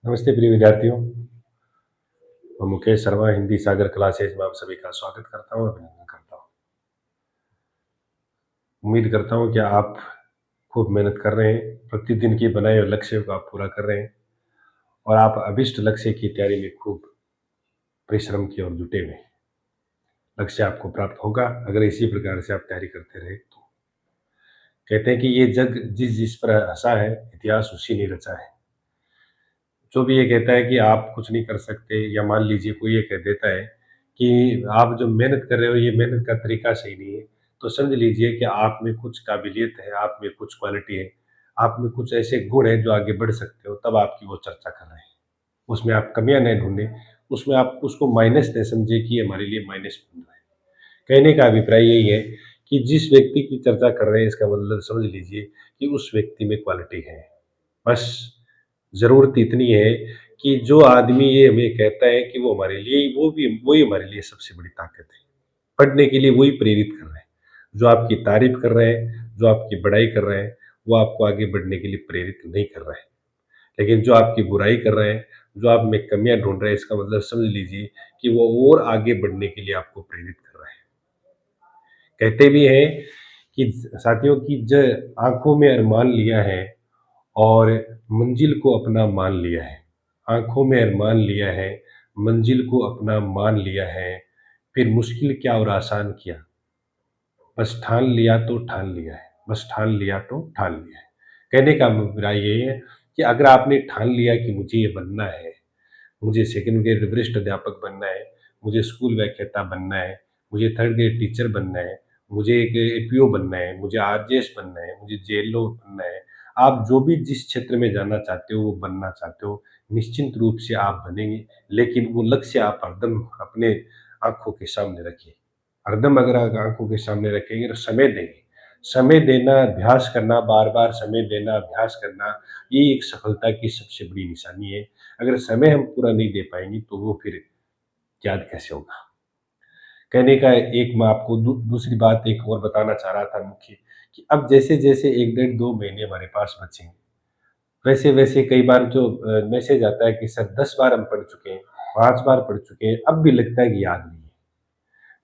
नमस्ते प्रिय विद्यार्थियों। मैं मुकेश शर्मा हिंदी सागर क्लासेज में आप सभी का स्वागत करता हूँ, अभिनंदन करता हूँ। उम्मीद करता हूँ कि आप खूब मेहनत कर रहे हैं, प्रतिदिन के बनाए हुए लक्ष्य को आप पूरा कर रहे हैं और आप अभिष्ट लक्ष्य की तैयारी में खूब परिश्रम की ओर जुटे हुए हैं। लक्ष्य आपको प्राप्त होगा अगर इसी प्रकार से आप तैयारी करते रहे तो। कहते हैं कि ये जग जिस जिस पर हंसा है, इतिहास उसी ने रचा है। जो भी ये कहता है कि आप कुछ नहीं कर सकते, या मान लीजिए कोई ये कह देता है कि आप जो मेहनत कर रहे हो ये मेहनत का तरीका सही नहीं है, तो समझ लीजिए कि आप में कुछ काबिलियत है, आप में कुछ क्वालिटी है, आप में कुछ ऐसे गुण हैं जो आगे बढ़ सकते हो, तब आपकी वो चर्चा कर रहे हैं। उसमें आप कमियाँ नहीं ढूँढें, उसमें आप उसको माइनस नहीं समझिए कि ये हमारे लिए माइनस पॉइंट है। कहने का अभिप्राय यही है कि जिस व्यक्ति की चर्चा कर रहे हैं इसका मतलब समझ लीजिए कि उस व्यक्ति में क्वालिटी है। बस ज़रूरत इतनी है कि जो आदमी ये हमें कहता है कि वो हमारे लिए वही हमारे लिए सबसे बड़ी ताकत है। पढ़ने के लिए वही प्रेरित कर रहे हैं। जो आपकी तारीफ़ कर रहे हैं, जो आपकी बड़ाई कर रहे हैं, वो आपको आगे बढ़ने के लिए प्रेरित नहीं कर रहे हैं। लेकिन जो आपकी बुराई कर रहे हैं, जो आप में कमियाँ ढूँढ रहे हैं, इसका मतलब समझ लीजिए कि वो और आगे बढ़ने के लिए आपको प्रेरित कर रहे हैं। कहते भी हैं कि साथियों की ज आँखों में अरमान लिया है और मंजिल को अपना मान लिया है। आँखों में अरमान लिया है, मंजिल को अपना मान लिया है, फिर मुश्किल क्या और आसान किया। बस ठान लिया तो ठान लिया है, बस ठान लिया तो ठान लिया है। कहने का अभिप्राय ये है कि अगर आपने ठान लिया कि मुझे ये बनना है, मुझे सेकंड ग्रेड वरिष्ठ अध्यापक बनना है, मुझे स्कूल व्याख्याता बनना है, मुझे थर्ड ग्रेड टीचर बनना है, मुझे एक एपीओ बनना है, मुझे आरजेएस बनना है, मुझे जेएलओ बनना है। आप जो भी जिस क्षेत्र में जाना चाहते हो, वो बनना चाहते हो, निश्चिंत रूप से आप बनेंगे, लेकिन वो लक्ष्य आप हरदम अपने आँखों के सामने रखिए। हरदम अगर आप आँखों के सामने रखेंगे तो समय देंगे। समय देना, अभ्यास करना, बार-बार समय देना, अभ्यास करना, ये एक सफलता की सबसे बड़ी निशानी है। अगर समय हम पूरा नहीं दे पाएँगे तो वो फिर याद कैसे होगा? कहने का एक मैं आपको दूसरी बात एक और बताना चाह रहा था मुख्य, कि अब जैसे-जैसे 1 डेढ़ 2 महीने हमारे पास बचे हैं, वैसे-वैसे कई बार जो मैसेज आता है कि सर 10 बार हम पढ़ चुके हैं, 5 बार पढ़ चुके हैं, अब भी लगता है कि याद नहीं है।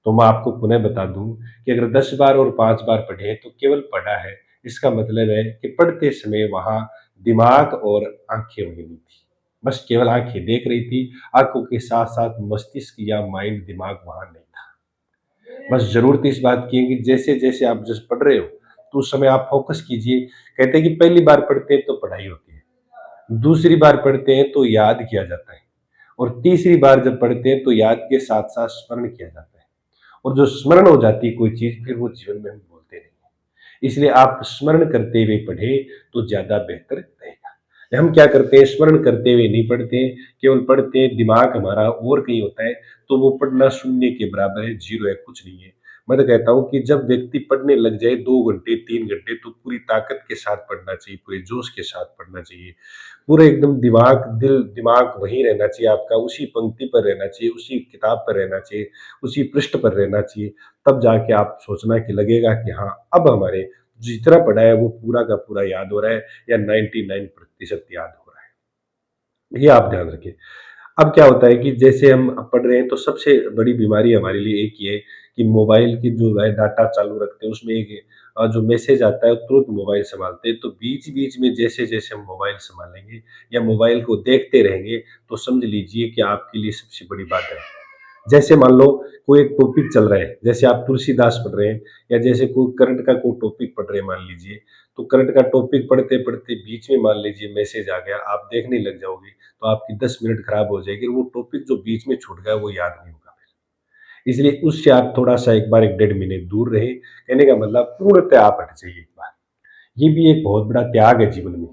तो मैं आपको पुनः बता दूँ कि अगर 10 बार और 5 बार पढ़े तो केवल पढ़ा है, इसका मतलब है कि पढ़ते समय वहाँ दिमाग और आँखें वहीं नहीं थी। बस केवल आँखें देख रही थी, आँखों के साथ-साथ मस्तिष्क या माइंड दिमाग वहाँ नहीं था। बस ज़रूरत इस बात की है कि जैसे-जैसे आप जैसे पढ़ रहे हो, तो उस समय आप फ़ोकस कीजिए। कहते हैं कि पहली बार पढ़ते हैं तो पढ़ाई होती है, दूसरी बार पढ़ते हैं तो याद किया जाता है और तीसरी बार जब पढ़ते हैं तो याद के साथ-साथ स्मरण किया जाता है। और जो स्मरण हो जाती है कोई चीज़ फिर वो जीवन में हम भूलते नहीं हैं। इसलिए आप स्मरण करते हुए पढ़ें तो ज़्यादा बेहतर रहेगा। हम क्या करते हैं, स्मरण करते हुए नहीं पढ़ते हैं, केवल पढ़ते हैं, दिमाग हमारा और कहीं होता है, तो वो पढ़ना शून्य के बराबर है, ज़ीरो है, कुछ नहीं है। मैं तो कहता हूँ कि जब व्यक्ति पढ़ने लग जाए 2 घंटे, 3 घंटे तो पूरी ताकत के साथ पढ़ना चाहिए, पूरे जोश के साथ पढ़ना चाहिए। पूरा एकदम दिमाग वहीं रहना चाहिए आपका, उसी पंक्ति पर रहना चाहिए, उसी किताब पर रहना चाहिए, उसी पृष्ठ पर रहना चाहिए। तब जाके आप सोचना कि लगेगा कि हाँ, अब हमारे जितना पढ़ा है वो पूरा का पूरा याद हो रहा है या 99% याद हो रहा है। ये आप ध्यान रखिए। अब क्या होता है कि जैसे हम अब पढ़ रहे हैं तो सबसे बड़ी बीमारी हमारे लिए एक ही है कि मोबाइल की जो है डाटा चालू रखते हैं उसमें एक जो मैसेज आता है तुरंत मोबाइल संभालते हैं, तो बीच-बीच में जैसे-जैसे हम मोबाइल संभालेंगे या मोबाइल को देखते रहेंगे तो समझ लीजिए कि आपके लिए सबसे बड़ी बात है। जैसे मान लो कोई एक टॉपिक चल रहा है, जैसे आप तुलसीदास पढ़ रहे हैं या जैसे कोई करंट का कोई टॉपिक पढ़ रहे हैं मान लीजिए, तो करंट का टॉपिक पढ़ते-पढ़ते बीच में मान लीजिए मैसेज आ गया, आप देखने लग जाओगे, तो आपकी 10 मिनट खराब हो जाएगी और वो टॉपिक जो बीच में छूट गया वो याद नहीं होगा फिर। इसलिए उससे आप थोड़ा-सा एक बार 1 डेढ़ महीने दूर रहें, कहने का मतलब पूर्णतः आप हट जाइए एक बार। ये भी एक बहुत बड़ा त्याग है जीवन में।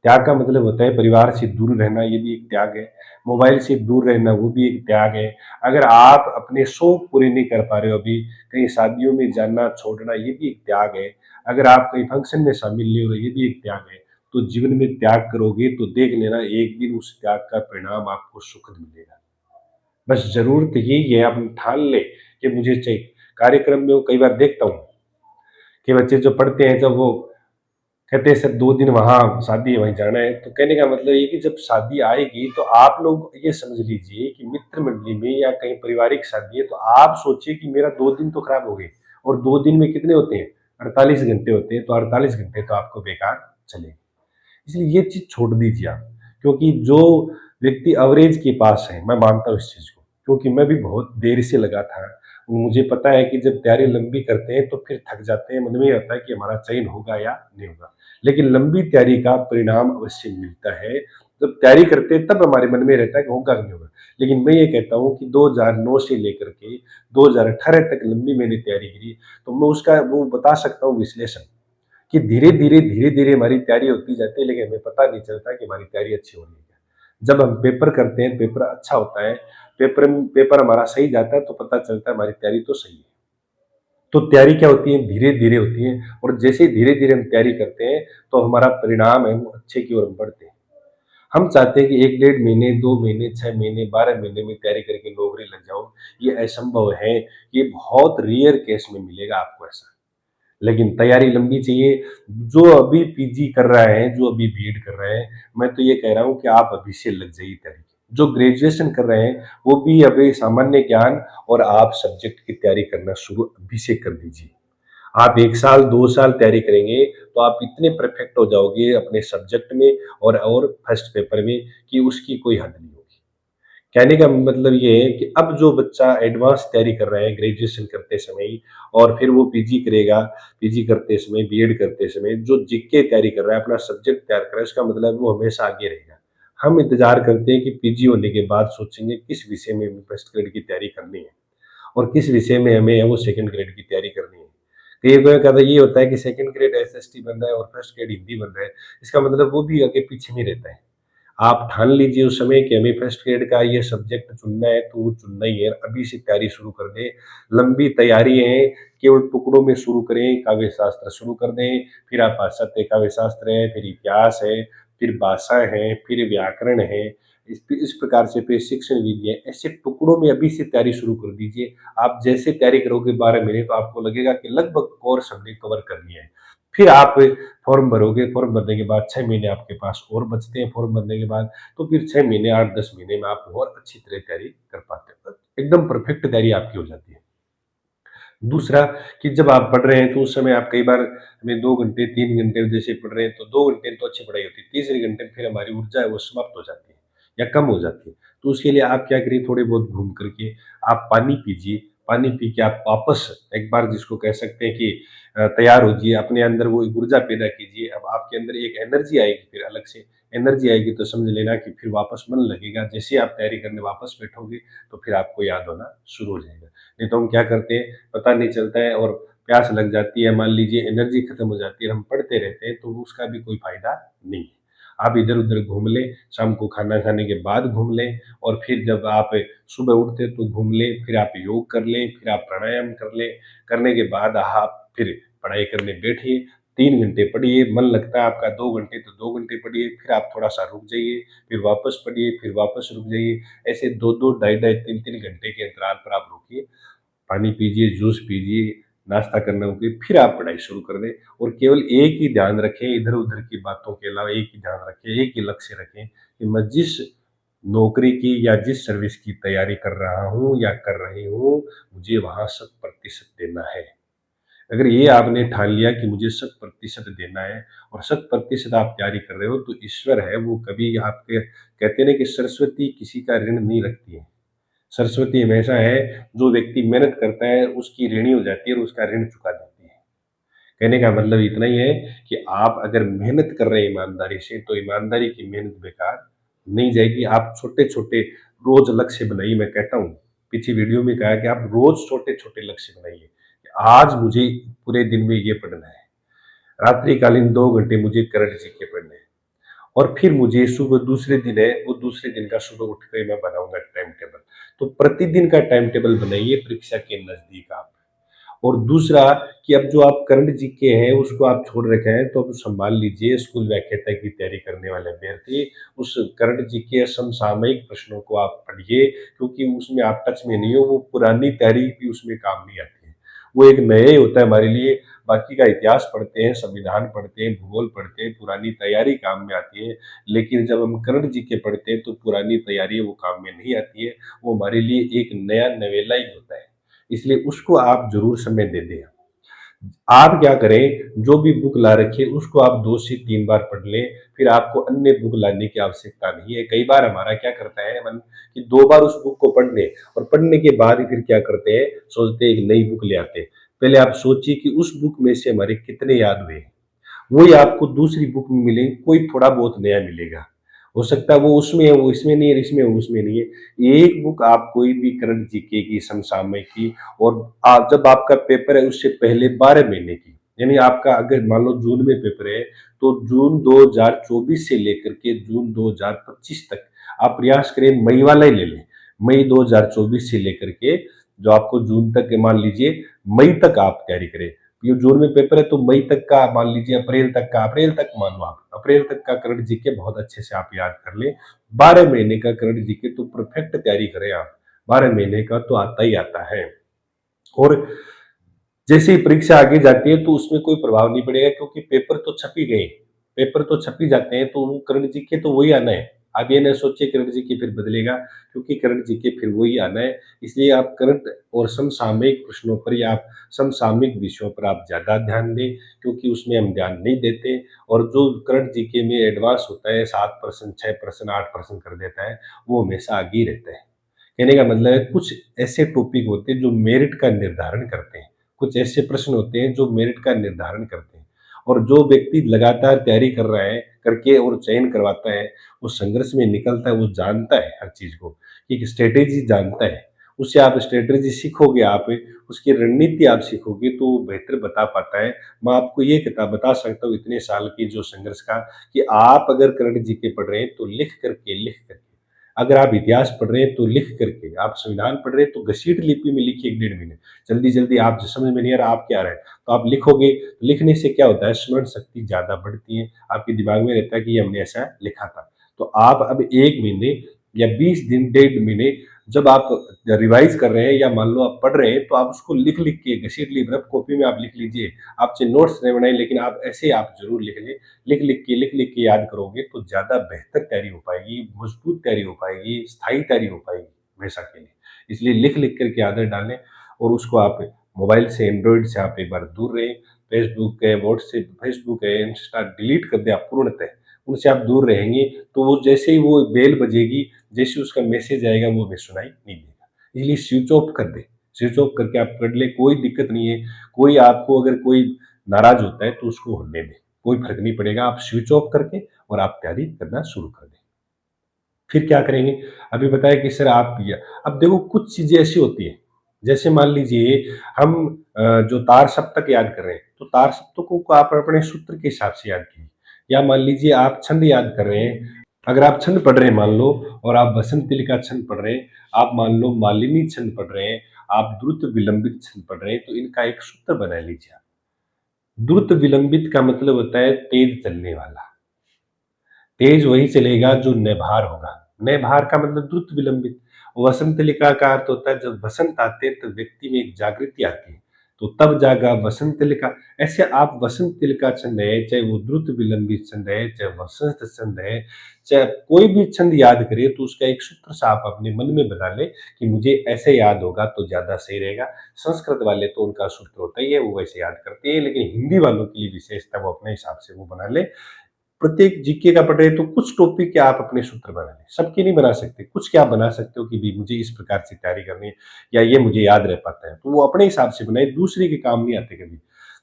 त्याग का मतलब होता है परिवार से दूर रहना, ये भी एक त्याग है। मोबाइल से दूर रहना, वो भी एक त्याग है। अगर आप अपने शौक पूरे नहीं कर पा रहे हो अभी, कहीं शादियों में जाना छोड़ना, ये भी एक त्याग है। अगर आप कहीं फंक्शन में शामिल नहीं हो रहे, ये भी एक त्याग है। तो जीवन में त्याग करोगे तो देख लेना एक दिन उस त्याग का परिणाम आपको सुखद मिलेगा। बस ज़रूरत यही है, आप ठान लें कि मुझे चाहिए। कार्यक्रम में वो कई बार देखता हूँ कि बच्चे जो पढ़ते हैं जब वो कहते हैं सर 2 दिन वहाँ शादी है वहीं जाना है, तो कहने का मतलब ये कि जब शादी आएगी तो आप लोग ये समझ लीजिए कि मित्र मंडली में या कहीं पारिवारिक शादी है तो आप सोचिए कि मेरा 2 दिन तो खराब हो गए और 2 दिन में कितने होते हैं? 48 घंटे होते हैं, तो 48 घंटे तो आपको बेकार चले। इसलिए ये चीज़ छोड़ दीजिए आप, क्योंकि जो व्यक्ति अवरेज के पास है, मैं मानता हूँ इस चीज़ को, क्योंकि मैं भी बहुत देर से लगा था। मुझे पता है कि जब तैयारी लंबी करते हैं तो फिर थक जाते हैं, मन में ये आता है कि हमारा चयन होगा या नहीं होगा। लेकिन लंबी तैयारी का परिणाम अवश्य मिलता है। जब तैयारी करते हैं तब हमारे मन में रहता है कि होगा कि नहीं होगा। लेकिन मैं ये कहता हूँ कि 2009 से लेकर के 2018 तक लंबी मैंने तैयारी करी, तो मैं उसका वो बता सकता हूँ विश्लेषण। कि धीरे-धीरे हमारी तैयारी होती जाती है, लेकिन हमें पता नहीं चलता कि हमारी तैयारी अच्छी हो रही है क्या। जब हम पेपर करते हैं, पेपर अच्छा होता है, पेपर हमारा सही जाता है, तो पता चलता है हमारी तैयारी तो सही है। तो तैयारी क्या होती है, धीरे-धीरे होती है और जैसे ही धीरे-धीरे हम तैयारी करते हैं, तो हमारा परिणाम है वो अच्छे की ओर हम बढ़ते हैं। हम चाहते हैं कि 1 डेढ़ महीने, 2 महीने, 6 महीने, 12 महीने में तैयारी करके नौकरी लग जाओ, ये असंभव है। ये बहुत रेयर केस में मिलेगा आपको ऐसा। लेकिन तैयारी लंबी चाहिए। जो अभी पीजी कर रहा है, जो अभी बीएड कर रहे हैं, मैं तो ये कह रहा हूँ कि आप अभी से लग जाइए तैयारी। जो ग्रेजुएशन कर रहे हैं, वो भी अभी सामान्य ज्ञान और आप सब्जेक्ट की तैयारी करना शुरू अभी से कर दीजिए। आप 1 साल, 2 साल तैयारी करेंगे, तो आप इतने परफेक्ट हो जाओगे अपने सब्जेक्ट में और फर्स्ट पेपर में कि उसकी कोई हद नहीं होगी। कहने का मतलब ये है कि अब जो बच्चा एडवांस तैयारी कर रहा है ग्रेजुएशन करते समय ही और फिर वो पीजी करेगा, पीजी करते समय, बीएड करते समय जो जीके तैयारी कर रहा है, अपना सब्जेक्ट तैयार कर रहा है, इसका मतलब वो हमेशा आगे रहेगा। हम इंतज़ार करते हैं कि पीजी होने के बाद सोचेंगे किस विषय में हमें फर्स्ट ग्रेड की तैयारी करनी है और किस विषय में हमें वो सेकंड ग्रेड की तैयारी करनी है। कई का तो ये होता है कि सेकंड ग्रेड एसएसटी बन रहा है और फर्स्ट ग्रेड हिंदी बन रहा है, इसका मतलब वो भी आगे पीछे नहीं रहता है। आप ठान लीजिए उस समय कि हमें फर्स्ट ग्रेड का ये सब्जेक्ट चुनना है, तो वो चुनना ही है। अभी से तैयारी शुरू कर दें। लंबी तैयारी है, केवल टुकड़ों में शुरू करें, काव्य शास्त्र शुरू कर दें, फिर आप पाश्चात्य काव्य शास्त्र है, फिर इतिहास है, फिर भाषा है, फिर व्याकरण है। इस प्रकार से फिर शिक्षण विधि है। ऐसे टुकड़ों में अभी से तैयारी शुरू कर दीजिए। आप जैसे तैयारी करोगे 12 महीने तो आपको लगेगा कि लगभग कोर्स हमने कवर कर लिया है। फिर आप फॉर्म भरोगे, फॉर्म भरने के बाद 6 महीने आपके पास और बचते हैं फॉर्म भरने के बाद, तो फिर 6 महीने, 8-10 महीने में आप और अच्छी तरह तैयारी कर पाते हो। एकदम परफेक्ट तैयारी आपकी हो जाती है। दूसरा कि जब आप पढ़ रहे हैं तो उस समय आप कई बार हमें 2 घंटे, 3 घंटे जैसे पढ़ रहे हैं तो 2 घंटे तो अच्छी पढ़ाई होती है। तीसरे घंटे में फिर हमारी ऊर्जा है वो समाप्त हो जाती है या कम हो जाती है। तो उसके लिए आप क्या करिए थोड़े बहुत घूम कर के आप पानी पीजिए, पानी पी के आप वापस एक बार जिसको कह सकते हैं कि तैयार होजिए, अपने अंदर वो एक ऊर्जा पैदा कीजिए। अब आपके अंदर एक एनर्जी आएगी फिर अलग से, एनर्जी आएगी तो समझ लेना कि फिर वापस मन लगेगा। जैसे ही आप तैयारी करने वापस बैठोगे तो फिर आपको याद होना शुरू हो जाएगा। नहीं तो हम क्या करते हैं पता नहीं चलता है और प्यास लग जाती है, मान लीजिए एनर्जी खत्म हो जाती है, हम पढ़ते रहते हैं तो उसका भी कोई फायदा नहीं है। आप इधर-उधर घूम लें, शाम को खाना खाने के बाद घूम लें और फिर जब आप सुबह उठते तो घूम लें, फिर आप योग कर लें, फिर आप प्राणायाम कर लें, करने के बाद आप फिर पढ़ाई करने बैठिए, 3 घंटे पढ़िए, मन लगता है आपका 2 घंटे तो 2 घंटे पढ़िए, फिर आप थोड़ा-सा रुक जाइए, फिर वापस पढ़िए, फिर वापस रुक जाइए। ऐसे 2-2, ढाई-ढाई, 3-3 घंटे के अंतराल पर आप रुकिए, पानी पीजिए, जूस पीजिए, नाश्ता करना हो गया, फिर आप पढ़ाई शुरू कर दें और केवल एक ही ध्यान रखें, इधर-उधर की बातों के अलावा एक ही ध्यान रखें, एक ही लक्ष्य रखें कि मैं जिस नौकरी की या जिस सर्विस की तैयारी कर रहा हूँ या कर रही हूँ, मुझे वहाँ 100% देना है। अगर ये आपने ठान लिया कि मुझे 100% देना है और 100% आप तैयारी कर रहे हो, तो ईश्वर है वो कभी आपके कहते हैं ना कि सरस्वती किसी का ऋण नहीं रखती है। सरस्वती हमेशा है, जो व्यक्ति मेहनत करता है उसकी ऋणी हो जाती है और उसका ऋण चुका देती है। कहने का मतलब इतना ही है कि आप अगर मेहनत कर रहे हैं ईमानदारी से, तो ईमानदारी की मेहनत बेकार नहीं जाएगी। आप छोटे-छोटे रोज़ लक्ष्य बनाइए, मैं कहता हूँ, पीछे वीडियो में कहा कि आप रोज़ छोटे-छोटे लक्ष्य बनाइए। आज मुझे पूरे दिन में ये पढ़ना है, रात्रिकालीन 2 घंटे मुझे करंट जीके पढ़ने हैं। और फिर मुझे सुबह दूसरे दिन है, वो दूसरे दिन का सुबह उठ के मैं बनाऊँगा टाइम टेबल। तो प्रतिदिन का टाइम टेबल बनाइए परीक्षा के नज़दीक आप। और दूसरा कि अब जो आप करंट जीके हैं, उसको आप छोड़ रखे हैं, तो अब सँभाल लीजिए स्कूल व्याख्याता की तैयारी करने वाले अभ्यर्थी, उस करंट जीके समसामयिक प्रश्नों को आप पढ़िए, क्योंकि उसमें आप टच में नहीं हो, वो पुरानी तैयारी भी उसमें काम नहीं आती है। वो एक नया ही होता है हमारे लिए। बाकी का इतिहास पढ़ते हैं, संविधान पढ़ते हैं, भूगोल पढ़ते हैं, पुरानी तैयारी काम में आती है। लेकिन जब हम करंट जीके पढ़ते हैं तो पुरानी तैयारी वो काम में नहीं आती है, वो हमारे लिए एक नया नवेला ही होता है। इसलिए उसको आप ज़रूर समय दे दें। आप क्या करें, जो भी बुक ला रखी है उसको आप 2 से 3 बार पढ़ लें, फिर आपको अन्य बुक लाने की आवश्यकता नहीं है। कई बार हमारा क्या करता है मन कि 2 बार उस बुक को पढ़ लें और पढ़ने के बाद ही फिर क्या करते हैं, सोचते हैं एक नई बुक ले आते हैं। पहले आप सोचिए कि उस बुक में से हमारे कितने याद हुए हैं। वही आपको दूसरी बुक में मिलेंगे, कोई थोड़ा बहुत नया मिलेगा। हो सकता है वो उसमें है, वो इसमें नहीं है, इसमें है, वो उसमें नहीं है। एक बुक आप कोई भी करंट जीके की, समसामयिक की और जब आपका पेपर है उससे पहले 12 महीने की, यानी आपका अगर मान लो जून में पेपर है, तो जून 2024 से लेकर के जून 2025 तक आप प्रयास करें मई वाला ही ले लें। मई 2024 से लेकर के जो आपको जून तक मान लीजिए मई तक आप तैयारी करें। ये जून में पेपर है तो मई तक का मान लीजिए, अप्रैल तक मान लो आप अप्रैल तक का करंट जीके बहुत अच्छे से आप याद कर ले। 12 महीने का करंट जीके तो परफेक्ट तैयारी करें आप। 12 महीने का तो आता ही आता है। और जैसे ही परीक्षा आगे जाती है तो उसमें कोई प्रभाव नहीं पड़ेगा, क्योंकि पेपर तो छप ही गए। पेपर तो छप ही जाते हैं तो वो करंट जीके तो वही आना है। आप ये ना सोचिए करंट जीके फिर बदलेगा, क्योंकि करंट जीके फिर वही आना है। इसलिए आप करंट और समसामयिक प्रश्नों पर या आप समसामयिक विषयों पर आप ज़्यादा ध्यान दें, क्योंकि उसमें हम ध्यान नहीं देते। और जो करंट जीके में एडवांस होता है 7%, 6%, 8% कर देता है, वो हमेशा आगे ही रहता है। कहने का मतलब है कुछ ऐसे टॉपिक होते हैं जो मेरिट का निर्धारण करते हैं। कुछ ऐसे प्रश्न होते हैं जो मेरिट का निर्धारण करते हैं। और जो व्यक्ति लगातार तैयारी कर रहा है, करके और चयन करवाता है, वो संघर्ष में निकलता है, वो जानता है हर चीज़ को, एक स्ट्रैटेजी जानता है। उससे आप स्ट्रैटेजी सीखोगे, आप उसकी रणनीति आप सीखोगे तो वो बेहतर बता पाता है। मैं आपको ये किताब बता सकता हूँ इतने साल की जो संघर्ष का, कि आप अगर करंट जीके पढ़ रहे हैं तो लिख करके, अगर आप इतिहास पढ़ रहे हैं तो लिख करके, आप संविधान पढ़ रहे हैं तो घसीट लिपि में लिखिए 1 डेढ़ महीने। जल्दी-जल्दी आप जो समझ में नहीं आ रहा आप क्या आ रहा है, तो आप लिखोगे, तो लिखने से क्या होता है स्मरण शक्ति ज़्यादा बढ़ती है, आपके दिमाग में रहता है कि ये हमने ऐसा लिखा था। तो आप अब 1 महीने या 20 दिन, डेढ़ महीने जब आप रिवाइज़ कर रहे हैं या मान लो आप पढ़ रहे हैं, तो आप उसको लिख-लिख के घसीट ली रफ कॉपी में आप लिख लीजिए। आप चाहे नोट्स नहीं बनाएँ लेकिन आप ऐसे आप ज़रूर लिख लें। लिख-लिख के याद करोगे तो ज़्यादा बेहतर तैयारी हो पाएगी, मजबूत तैयारी हो पाएगी, स्थायी तैयारी हो पाएगी हमेशा के लिए। इसलिए लिख-लिख कर के आदत डालें और उसको आप मोबाइल से, एंड्रॉइड से आप एक बार दूर रहें। फेसबुक है, फेसबुक है, इंस्टा डिलीट कर दें आप पूर्णतः। उनसे आप दूर रहेंगे तो वो जैसे ही वो बेल बजेगी, जैसे ही उसका मैसेज आएगा वो हमें सुनाई नहीं देगा। इसलिए स्विच ऑफ कर दें। स्विच ऑफ करके आप पढ़ लें, कोई दिक्कत नहीं है। कोई आपको अगर कोई नाराज़ होता है तो उसको होने दें। कोई फ़र्क नहीं पड़ेगा, आप स्विच ऑफ करके और आप तैयारी करना शुरू कर दें। फिर क्या करेंगे? अभी बताया कि सर आप या अब देखो कुछ चीज़ें ऐसी होती हैं, जैसे मान लीजिए हम जो तार सप्तक याद कर रहे हैं, तो तार सप्तकों को आप अपने सूत्र के हिसाब से याद कीजिए। या मान लीजिए आप छंद याद कर रहे हैं, अगर आप छंद पढ़ रहे हैं मान लो और आप बसंत का छंद पढ़ रहे हैं, आप मान लो मालिनी छंद पढ़ रहे हैं, आप द्रुत विलंबित छंद पढ़ रहे हैं, तो इनका एक सूत्र बना लीजिए आप। द्रुत विलंबित का मतलब होता है तेज चलने वाला। तेज वही चलेगा जो नैभार होगा। नैभार का मतलब द्रुत विलंबित। वसंतलिका का अर्थ होता है जब बसंत आते हैं तो व्यक्ति में एक जागृति आती है। तो तब जागा वसंतलिका। ऐसे आप वसंतलिका छंद है, चाहे वो द्रुत विलंबित छंद है, चाहे वसंत छंद है, चाहे कोई भी छंद याद करिए तो उसका एक सूत्र सा आप अपने मन में बना लें कि मुझे ऐसे याद होगा तो ज़्यादा सही रहेगा। संस्कृत वाले तो उनका सूत्र होता ही है, वो वैसे याद करते हैं, लेकिन हिंदी वालों के लिए विशेषता वो अपने हिसाब से वो बना लें। प्रत्येक जीके का पढ़ रहे हैं तो कुछ टॉपिक के आप अपने सूत्र बना लें, सबके नहीं बना सकते, कुछ के आप बना सकते हो कि भी मुझे इस प्रकार से तैयारी करनी है या ये मुझे याद रह पाता है, तो वो अपने हिसाब से बनाए, दूसरे के काम नहीं आते कभी।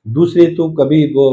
दूसरे तो कभी वो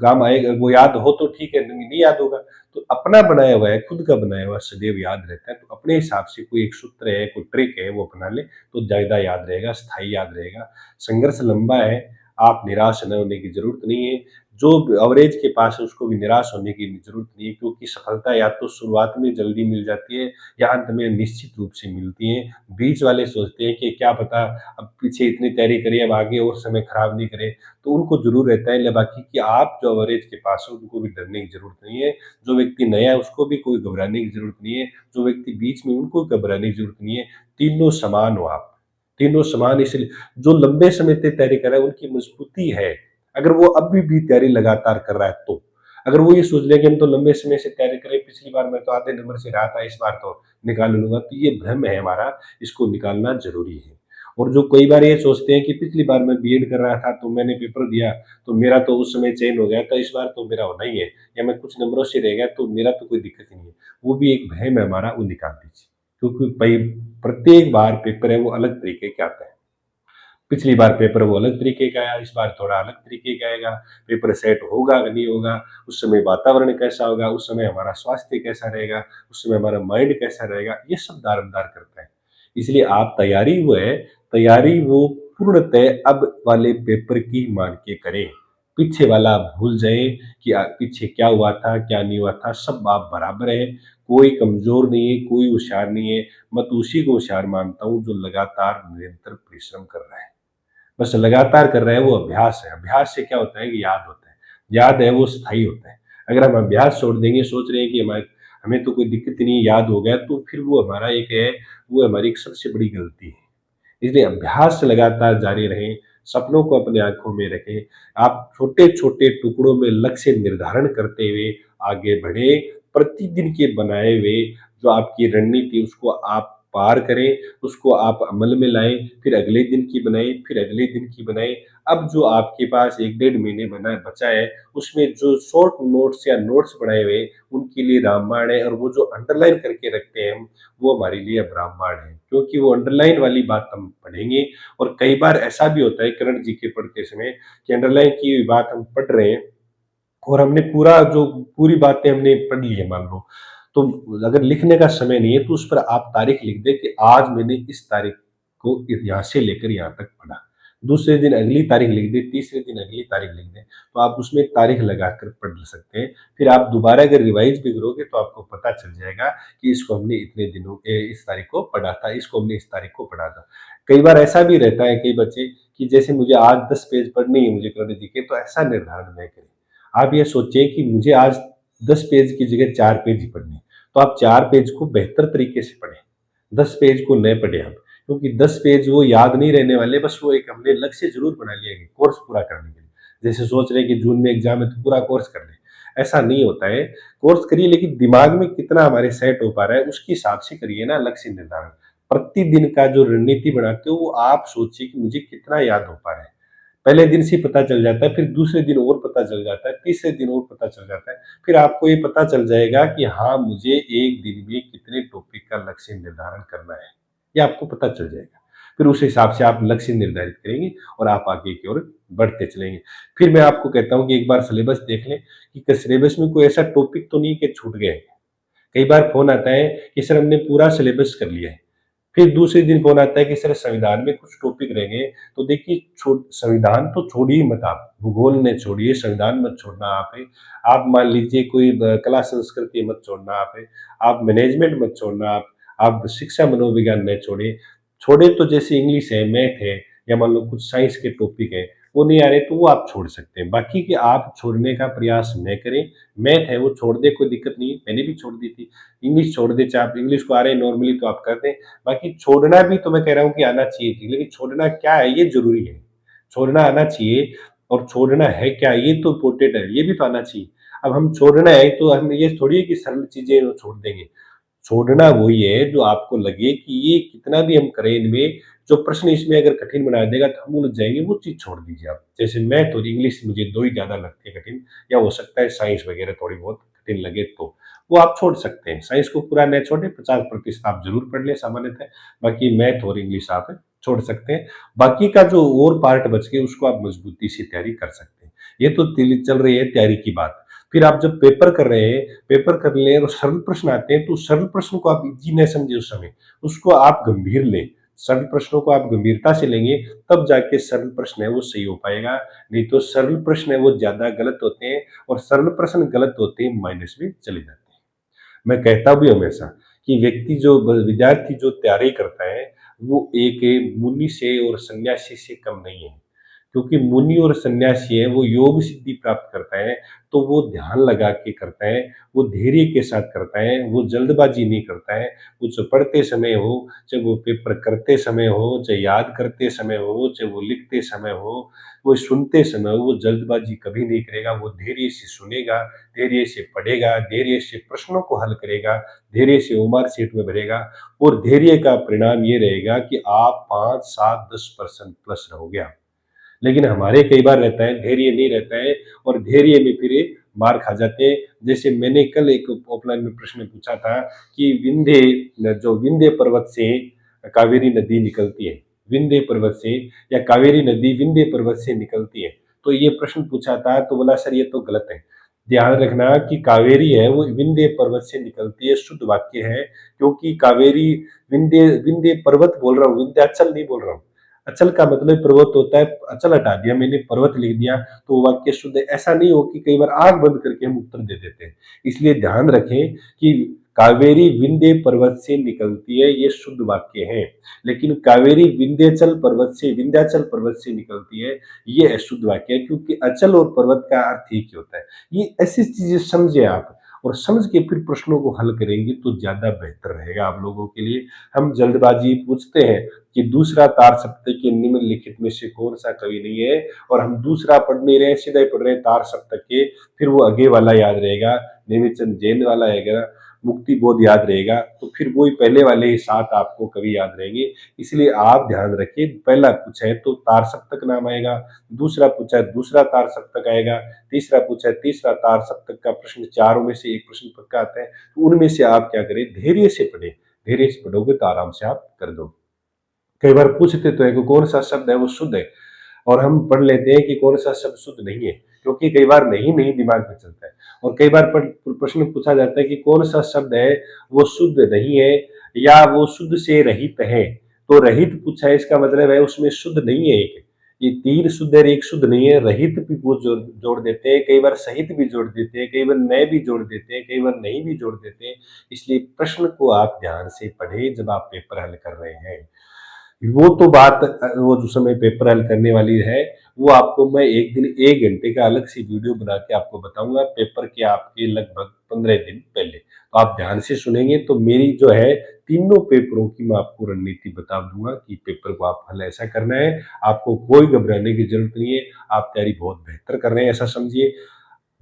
काम आएगा, वो याद हो तो ठीक है, नहीं याद होगा। तो अपना बनाया हुआ है, खुद का बनाया हुआ सदैव याद रहता है, तो अपने हिसाब से कोई एक सूत्र है, कोई ट्रिक है वो अपना ले तो ज़्यादा याद रहेगा, स्थायी याद रहेगा। संघर्ष लंबा है, आप निराश न होने की ज़रूरत नहीं है। जो एवरेज के पास है उसको भी निराश होने की ज़रूरत नहीं है, क्योंकि सफलता या तो शुरुआत में जल्दी मिल जाती है या अंत में निश्चित रूप से मिलती है। बीच वाले सोचते हैं कि क्या पता अब पीछे इतनी तैयारी करी अब आगे और समय खराब नहीं करे, तो उनको ज़रूर रहता है। बाकी कि आप जो एवरेज के पास है उनको भी डरने की ज़रूरत नहीं है। जो व्यक्ति नया है उसको भी कोई घबराने की ज़रूरत नहीं है। जो व्यक्ति बीच में उनको घबराने की ज़रूरत नहीं है। तीनों समान हो आप। तीनों समान इसलिए जो लंबे समय तक तैयारी कर रहा है उनकी मजबूती है। अगर वो अभी भी तैयारी लगातार कर रहा है तो। अगर वो ये सोच ले कि हम तो लंबे समय से तैयारी करें, पिछली बार मैं तो आधे नंबर से रहा था, इस बार तो निकाल लूँगा, तो ये भ्रम है हमारा, इसको निकालना ज़रूरी है। और जो कई बार ये सोचते हैं कि पिछली बार मैं बीएड कर रहा था, तो मैंने पेपर दिया, तो मेरा तो उस समय चयन हो गया था, इस बार तो मेरा होना ही है, या मैं कुछ नंबरों से रह गया, तो मेरा तो कोई दिक्कत ही नहीं है। वो भी एक भ्रम है हमारा, वो निकाल दीजिए। क्योंकि भई प्रत्येक बार पेपर है वो अलग तरीके के आते हैं। पिछली बार पेपर वो अलग तरीके का आया, इस बार थोड़ा अलग तरीके का आएगा। पेपर सेट होगा कि नहीं होगा, उस समय वातावरण कैसा होगा, उस समय हमारा स्वास्थ्य कैसा रहेगा, उस समय हमारा माइंड कैसा रहेगा, ये सब दारोमदार करता है। इसलिए आप तैयारी वो पूर्णतः अब वाले पेपर की मान के करें। पीछे वाला आप भूल जाएँ कि पीछे क्या हुआ था, क्या नहीं हुआ था, सब आप बराबर हैं। कोई कमज़ोर नहीं है, कोई होशियार नहीं है। मैं तो उसी को होशियार मानता हूँ जो लगातार निरंतर परिश्रम कर रहा है। बस लगातार कर रहे हैं, वो अभ्यास है। अभ्यास से क्या होता है कि याद होता है। याद है वो स्थायी होता है। अगर हम अभ्यास छोड़ देंगे, सोच रहे हैं कि हमें तो कोई दिक्कत ही नहीं है, याद हो गया, तो फिर वो हमारा एक है, वो हमारी एक सबसे बड़ी गलती है। इसलिए अभ्यास लगातार जारी रहें, सपनों को अपनी आँखों में रखें। आप छोटे-छोटे टुकड़ों में लक्ष्य निर्धारण करते हुए आगे बढ़ें। प्रतिदिन के बनाए हुए जो आपकी रणनीति उसको आप पार करें, उसको आप अमल में लाएँ, फिर अगले दिन की बनाएँ, फिर अगले दिन की बनाएँ। अब जो आपके पास 1 डेढ़ महीने बचा है, उसमें जो शॉर्ट नोट्स या नोट्स बनाए हुए हैं, उनके लिए रामबाण है, और वो जो अंडरलाइन करके रखते हैं हम, वो हमारे लिए अब रामबाण है। क्योंकि वो अंडरलाइन वाली बात हम पढ़ेंगे, और कई बार ऐसा भी होता है करंट जीके पढ़ते समय कि अंडरलाइन की हुई बात हम पढ़ रहे हैं, और हमने पूरी बातें हमने पढ़ ली है मान लो, तो अगर लिखने का समय नहीं है तो उस पर आप तारीख लिख दें कि आज मैंने इस तारीख को यहाँ से लेकर यहाँ तक पढ़ा। दूसरे दिन अगली तारीख लिख दें, तीसरे दिन अगली तारीख लिख दें, तो आप उसमें तारीख लगाकर पढ़ सकते हैं। फिर आप दोबारा अगर रिवाइज़ भी करोगे तो आपको पता चल जाएगा कि इसको हमने इतने दिनों इस तारीख को पढ़ा था, इसको हमने इस तारीख को पढ़ा था। कई बार ऐसा भी रहता है कई बच्चे कि जैसे मुझे आज 10 पेज पढ़नी है मुझे करंट जीके, तो ऐसा निर्धारण न करें। आप ये सोचिए कि मुझे आज 10 पेज की जगह 4 पेज ही पढ़ने हैं, तो आप 4 पेज को बेहतर तरीके से पढ़ें, 10 पेज को न पढ़ें आप। क्योंकि 10 पेज वो याद नहीं रहने वाले, बस वो एक हमने लक्ष्य ज़रूर बना लिया है कि कोर्स पूरा करने के लिए। जैसे सोच रहे हैं कि जून में एग्ज़ाम है तो पूरा कोर्स कर लें, ऐसा नहीं होता है। कोर्स करिए लेकिन दिमाग में कितना हमारे सेट हो पा रहा है उसके हिसाब से करिए ना लक्ष्य निर्धारण। प्रतिदिन का जो रणनीति बनाते हो वो आप सोचिए कि मुझे कितना याद हो पा रहा है। पहले दिन से ही पता चल जाता है, फिर दूसरे दिन और पता चल जाता है, तीसरे दिन और पता चल जाता है। फिर आपको ये पता चल जाएगा कि हाँ, मुझे 1 दिन में कितने टॉपिक का लक्ष्य निर्धारण करना है, ये आपको पता चल जाएगा। फिर उस हिसाब से आप लक्ष्य निर्धारित करेंगे और आप आगे की ओर बढ़ते चलेंगे। फिर मैं आपको कहता हूँ कि एक बार सिलेबस देख लें कि सिलेबस में कोई ऐसा टॉपिक तो नहीं है कि छूट गए हैं। कई बार फ़ोन आता है कि सर हमने पूरा सिलेबस कर लिया है। फिर दूसरे दिन फ़ोन आता है कि सर संविधान में कुछ टॉपिक रह गए, तो देखिए संविधान तो छोड़िए मत आप, भूगोल ने छोड़िए, संविधान मत छोड़ना आप है। आप मान लीजिए कोई कला संस्कृति मत छोड़ना आप है, आप मैनेजमेंट मत छोड़ना आप शिक्षा मनोविज्ञान न छोड़िए। छोड़े तो जैसे इंग्लिश है, मैथ है, या मान लो कुछ साइंस के टॉपिक हैं, वो नहीं आ रहे तो वो आप छोड़ सकते हैं। बाकी के आप छोड़ने का प्रयास न करें। मैथ है वो छोड़ दें, कोई दिक्कत नहीं है, मैंने भी छोड़ दी थी। इंग्लिश छोड़ दें, चाहे आप इंग्लिश को आ रहे हैं नॉर्मली तो आप कर दें। बाकी छोड़ना भी तो मैं कह रहा हूँ कि आना चाहिए थी, लेकिन छोड़ना क्या है ये ज़रूरी है। छोड़ना आना चाहिए, और छोड़ना है क्या ये तो इम्पोर्टेंट है, ये भी तो आना चाहिए। अब हम छोड़ना है तो हम ये थोड़ी है कि सरल चीज़ें छोड़ देंगे। छोड़ना वही है जो आपको लगे कि ये कितना भी हम करें इनमें, जो प्रश्न इसमें अगर कठिन बना देगा तो हम उलझ जाएँगे, वो चीज़ छोड़ दीजिए आप। जैसे मैथ और इंग्लिश मुझे 2 ही ज़्यादा लगती है कठिन, या हो सकता है साइंस वगैरह थोड़ी बहुत कठिन लगे तो। वो आप छोड़ सकते हैं। साइंस को पूरा न छोड़ें, 50% आप ज़रूर पढ़ लें सामान्यतः, बाकी मैथ और इंग्लिश आप छोड़ सकते हैं। बाकी का जो और पार्ट बच गए उसको आप मज़बूती से तैयारी कर सकते हैं। ये तो चल रही है तैयारी की बात। फिर आप जब पेपर कर रहे हैं, पेपर कर लें और सरल प्रश्न आते हैं, तो सरल प्रश्न को आप ईज़ी न समझें उस समय, उसको आप गंभीर लें। सरल प्रश्नों को आप गंभीरता से लेंगे, तब जाके सरल प्रश्न है वो सही हो पाएगा, नहीं तो सरल प्रश्न है वो ज़्यादा गलत होते हैं, और सरल प्रश्न गलत होते ही माइनस में चले जाते हैं। मैं कहता भी हूँ हमेशा कि विद्यार्थी जो तैयारी करता है, वो एक मुनि से और सन्यासी से कम नहीं है। क्योंकि मुनि और सन्यासी है वो योग सिद्धि प्राप्त करता है तो वो ध्यान लगा के करता है, वो धैर्य के साथ करता है, वो जल्दबाजी नहीं करता है। वो जो पढ़ते समय हो, चाहे वो पेपर करते समय हो, चाहे याद करते समय हो, चाहे वो लिखते समय हो, वो सुनते समय हो, वो जल्दबाजी कभी नहीं करेगा। वो धैर्य से सुनेगा, धैर्य से पढ़ेगा, धैर्य से प्रश्नों को हल करेगा, धैर्य से ओमार शीट में भरेगा और धैर्य का परिणाम ये रहेगा कि आप 5, 7, 10% प्लस रहोगे आप। लेकिन हमारे कई बार रहता है, धैर्य नहीं रहता है और धैर्य में फिर मार खा जाते हैं। जैसे मैंने कल एक ऑफलाइन में प्रश्न पूछा था कि विंध्य पर्वत से कावेरी नदी निकलती है, विंध्य पर्वत से या कावेरी नदी विंध्य पर्वत से निकलती है। तो ये प्रश्न पूछा था तो बोला सर ये तो गलत है। ध्यान रखना कि कावेरी है वो विंध्य पर्वत से निकलती है, शुद्ध वाक्य है, क्योंकि कावेरी विंध्य विंध्य पर्वत बोल रहा हूँ, विंध्याचल नहीं बोल रहा हूँ। अचल का मतलब पर्वत होता है, अचल हटा दिया मैंने, पर्वत लिख दिया तो वाक्य शुद्ध है। ऐसा नहीं हो कि कई बार आंख बंद करके हम उत्तर दे देते हैं। इसलिए ध्यान रखें कि कावेरी विंध्य पर्वत से निकलती है, ये शुद्ध वाक्य है। लेकिन कावेरी विंध्याचल पर्वत से निकलती है, ये अशुद्ध वाक्य है, क्योंकि अचल और पर्वत का अर्थ एक ही होता है। ये ऐसी चीजें समझे आप और समझ के फिर प्रश्नों को हल करेंगे तो ज्यादा बेहतर रहेगा आप लोगों के लिए। हम जल्दबाजी पूछते हैं कि दूसरा तार सप्तक के निम्नलिखित में से कौन सा कवि नहीं है, और हम दूसरा पढ़ नहीं रहे, सीधा ही पढ़ रहे हैं तार सप्तक के, फिर वो आगे वाला याद रहेगा, नेमिचंद जैन वाला रहेगा, मुक्ति बोध याद रहेगा, तो फिर वही पहले वाले ही 7 आपको कवि याद रहेंगे। इसलिए आप ध्यान रखिए, पहला पूछा है तो तार सप्तक नाम आएगा, दूसरा पूछा है दूसरा तार सप्तक आएगा, तीसरा पूछा है तीसरा तार सप्तक का प्रश्न, चारों में से एक प्रश्न पक्का आता है। तो उनमें से आप क्या करें, धैर्य से पढ़े, धैर्य से पढ़ोगे तो आराम से आप कर दो। कई बार पूछते तो है कि कौन सा शब्द है वो शुद्ध है, और हम पढ़ लेते हैं कि कौन सा शब्द शुद्ध नहीं है, क्योंकि कई बार नहीं नहीं दिमाग में चलता है। और कई बार प्रश्न पूछा जाता है कि कौन सा शब्द है वो शुद्ध नहीं है या वो शुद्ध से रहित है। तो रहित पूछा है, इसका मतलब है उसमें शुद्ध नहीं है एक। ये 3 शुद्ध है, एक शुद्ध नहीं है। रहित भी वो जोड़ देते हैं, कई बार सहित भी जोड़ देते हैं, कई बार नए भी जोड़ देते हैं, कई बार नहीं भी जोड़ देते हैं। इसलिए प्रश्न को आप ध्यान से पढ़े जब आप पेपर हल कर रहे हैं। वो तो बात वो जो समय पेपर हल करने वाली है, वो आपको मैं एक दिन 1 घंटे का अलग से वीडियो बना के आपको बताऊंगा, पेपर के आपके लगभग 15 दिन पहले। तो आप ध्यान से सुनेंगे तो मेरी जो है तीनों पेपरों की मैं आपको रणनीति बता दूंगा कि पेपर को आप हल ऐसा करना है। आपको कोई घबराने की जरूरत नहीं है, आप तैयारी बहुत बेहतर कर रहे हैं ऐसा समझिए।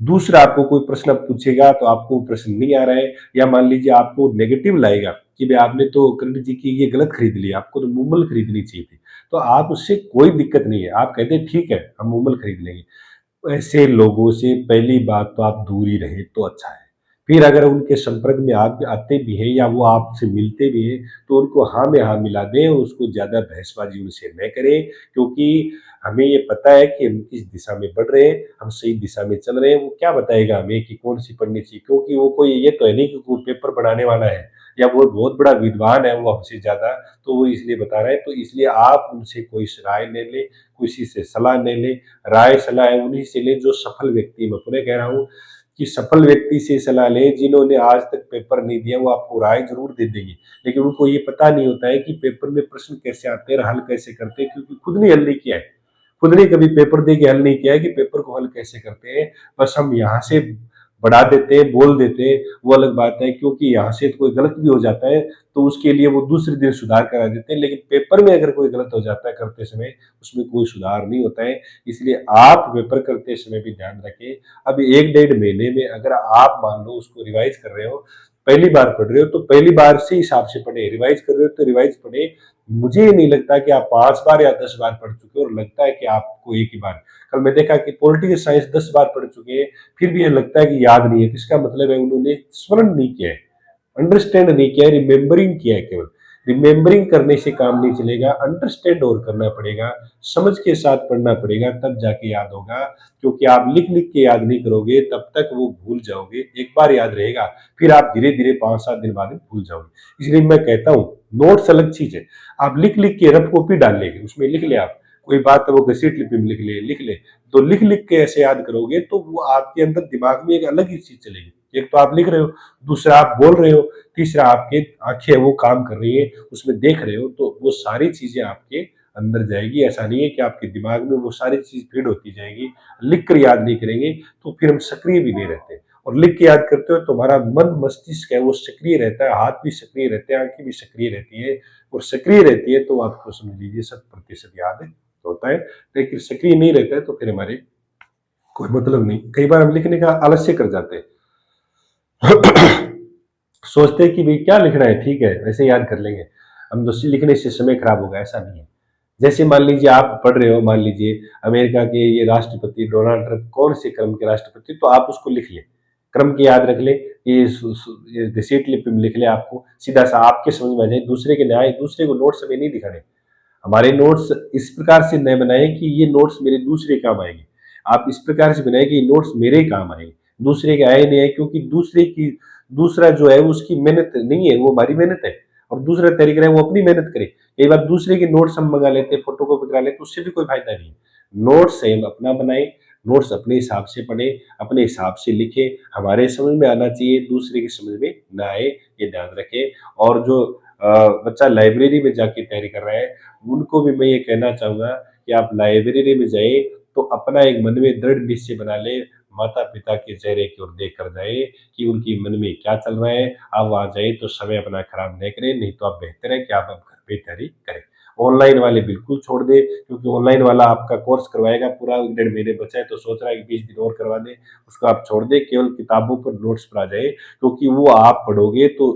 दूसरा, आपको कोई प्रश्न पूछेगा तो आपको प्रश्न नहीं आ रहा है, या मान लीजिए आपको नेगेटिव लाएगा कि भाई आपने तो कर्ण जी की ये गलत खरीद लिया, आपको तो मूमल खरीदनी चाहिए थी, तो आप उससे कोई दिक्कत नहीं है, आप कहते हैं ठीक है हम मूमल खरीद लेंगे। ऐसे लोगों से पहली बात तो आप दूर ही रहे तो अच्छा है। फिर अगर उनके संपर्क में आप आते भी हैं या वो आपसे मिलते भी हैं तो उनको हाँ में हाँ मिला दें, उसको ज़्यादा बहसबाजी उनसे न करें, क्योंकि हमें ये पता है कि हम किस दिशा में बढ़ रहे हैं, हम सही दिशा में चल रहे हैं। वो क्या बताएगा हमें कि कौन सी पढ़नी चाहिए, क्योंकि वो कोई ये तो है नहीं कि कोई पेपर बनाने वाला है या वो बहुत बड़ा विद्वान है वो हमसे ज़्यादा, तो वो इसलिए बता रहे हैं। तो इसलिए आप उनसे कोई राय ले लें, किसी से सलाह ले लें। राय सलाह उन्हीं से लें जो सफल व्यक्ति, मैं पुनः कह रहा हूँ कि सफल व्यक्ति से सलाह लें जिन्होंने आज तक पेपर नहीं दिया। वो आपको राय जरूर दे देंगे, लेकिन उनको ये पता नहीं होता है कि पेपर में प्रश्न कैसे आते हैं और हल कैसे करते हैं, क्योंकि खुद ने हल नहीं किया है, खुद ने कभी पेपर दे के हल नहीं किया है कि पेपर को हल कैसे करते हैं। बस हम यहाँ से बढ़ा देते हैं, बोल देते हैं, वो अलग बात है, क्योंकि यहाँ से कोई गलत भी हो जाता है तो उसके लिए वो दूसरे दिन सुधार करा देते हैं, लेकिन पेपर में अगर कोई गलत हो जाता है करते समय, उसमें कोई सुधार नहीं होता है। इसलिए आप पेपर करते समय भी ध्यान रखें। अब 1 डेढ़ महीने में अगर आप मान लो उसको रिवाइज कर रहे हो, पहली बार पढ़ रहे हो तो पहली बार से हिसाब से पढ़े, रिवाइज कर रहे हो तो रिवाइज पढ़े। मुझे नहीं लगता कि आप 5 बार या 10 बार पढ़ चुके हो, और लगता है कि आपको एक ही बार। कल मैं देखा कि पॉलिटिकल साइंस 10 बार पढ़ चुके हैं, फिर भी ये लगता है कि याद नहीं है, तो इसका मतलब है उन्होंने स्मरण नहीं किया है, अंडरस्टैंड नहीं किया है, रिमेम्बरिंग किया है केवल। रिमेम्बरिंग करने से काम नहीं चलेगा, अंडरस्टैंड और करना पड़ेगा, समझ के साथ पढ़ना पड़ेगा, तब जाके याद होगा। क्योंकि आप लिख लिख के याद नहीं करोगे तब तक वो भूल जाओगे। एक बार याद रहेगा, फिर आप धीरे धीरे 5-7 दिन बाद में भूल जाओगे। इसलिए मैं कहता हूँ नोट्स अलग चीज है, आप लिख लिख के रफ कॉपी डाल लेंगे, उसमें लिख ले आप कोई बात है वो घसीट लिपि में लिख ले तो लिख लिख के ऐसे याद करोगे तो वो आपके अंदर दिमाग में एक अलग ही चीज चलेगी। एक तो आप लिख रहे हो, दूसरा आप बोल रहे हो, तीसरा आपके आंखें वो काम कर रही है, उसमें देख रहे हो, तो वो सारी चीजें आपके अंदर जाएगी। ऐसा नहीं है कि आपके दिमाग में वो सारी चीज़ फीड होती जाएगी, लिख कर याद नहीं करेंगे तो फिर हम सक्रिय भी नहीं रहते। और लिख के याद करते हो तो हमारा मन मस्तिष्क है वो सक्रिय रहता है, हाथ भी सक्रिय रहते हैं, आँखें भी सक्रिय रहती है, और सक्रिय रहती है तो आपको समझ लीजिए 100% याद होता है। लेकिन सक्रिय नहीं रहता है तो फिर हमारे कोई मतलब नहीं। कई बार हम लिखने का आलस्य कर जाते हैं। सोचते हैं कि भाई क्या लिखना है, ठीक है वैसे याद कर लेंगे, हम दूसरी लिखने से समय खराब होगा, ऐसा नहीं है। जैसे मान लीजिए आप पढ़ रहे हो, मान लीजिए अमेरिका के ये राष्ट्रपति डोनाल्ड ट्रंप कौन से क्रम के राष्ट्रपति, तो आप उसको लिख लें, क्रम की याद रख लें, ये घसीट लिपि में लिख लें, आपको सीधा सा आपके समझ में आ जाए। दूसरे के न्याय, दूसरे को नोट्स हमें नहीं दिखाने, हमारे नोट्स इस प्रकार से न बनाए कि ये नोट्स मेरे दूसरे काम आएंगे। आप इस प्रकार से बनाए कि ये नोट्स मेरे ही काम आएंगे, दूसरे के आए नहीं आए, क्योंकि दूसरे की दूसरा जो है उसकी मेहनत नहीं है, वो हमारी मेहनत है। और दूसरा तरीका है वो अपनी मेहनत करे। कई बार दूसरे के नोट्स हम मंगा लेते हैं, फोटो कॉपी करा लेते, उससे भी कोई फायदा नहीं है। नोट्स हम अपना बनाए, नोट्स अपने हिसाब से पढ़े, अपने हिसाब से लिखे, हमारे समझ में आना चाहिए, दूसरे की समझ में ना आए, ये ध्यान रखें। और जो बच्चा लाइब्रेरी में जाके तैयारी कर रहा है, उनको भी मैं ये कहना चाहूँगा कि आप लाइब्रेरी में जाएँ तो अपना एक मन में दृढ़ निश्चय बना लें, माता-पिता के चेहरे की ओर देख कर जाएँ कि उनके मन में क्या चल रहा है। आप वहाँ जाएँ तो समय अपना खराब नहीं करें, नहीं तो आप बेहतर है कि आप अब घर पे तैयारी करें। ऑनलाइन वाले बिल्कुल छोड़ दें, क्योंकि ऑनलाइन वाला आपका कोर्स करवाएगा, पूरा 1 डेढ़ महीने बचा है तो सोच रहा है कि 20 दिन और करवा दें, उसको आप छोड़ दें, केवल किताबों पर नोट्स पर आ जाएँ, क्योंकि वो आप पढ़ोगे तो